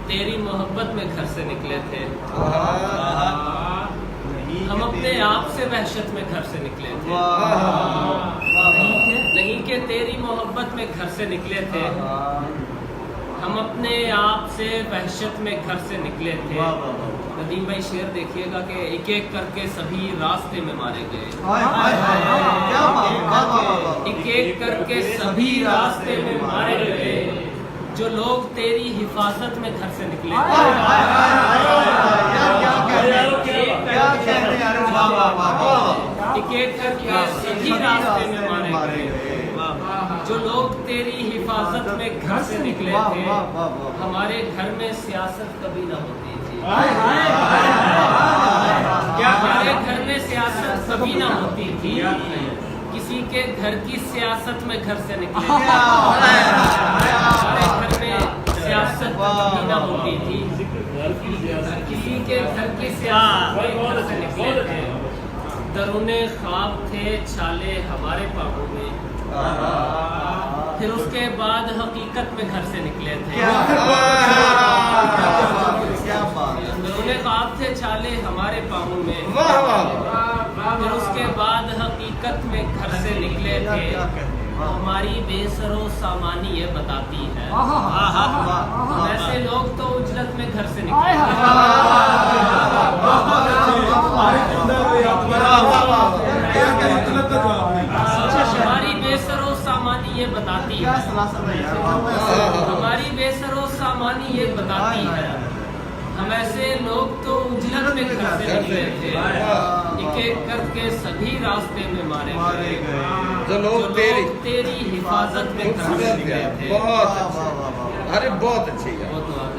तेरी मोहब्बत में घर से निकले थे, हम अपने आप से वहशत में घर से निकले थे, नहीं कि तेरी मोहब्बत में घर से निकले थे, हम अपने आप से वहशत में घर से निकले थे। नदीम भाई शेर देखिएगा कि एक एक करके सभी रास्ते में मारे गए, एक एक करके सभी रास्ते में मारे गए, जो लोग तेरी हिफाजत में घर से निकले थे। एक एक करके सभी रास्ते में मारे गए, जो लोग तेरी हिफाजत में घर से निकले थे। हमारे घर में सियासत कभी न होती थी, हमारे घर में सियासत कभी न होती थी, किसी के घर की सियासत में घर से निकले थे। हमारे घर में सियासत कभी न होती थी, किसी के घर की सियासत में घर से निकले थे। दरूने ख्वाब थे छाले हमारे पाँवों में, फिर उसके बाद हकीकत में घर से निकले थे। दरूने ख्वाब थे छाले हमारे पाँवों में, फिर उसके बाद हकीकत में घर से निकले थे। हमारी बेसरो सामानी ये बताती है, ऐसे लोग तो उजलत में घर से निकले। हमारी बेसरो सामानी ये बताती है, हमारी बेसरो सामानी ये बताती है, हम ऐसे लोग तो उजलत में घर से निकले थे। एक एक करके सभी रास्ते में मारे गए, जो लोग तेरी हिफाजत में घर से निकले थे। बहुत अच्छी, अरे बहुत अच्छी है। बहुत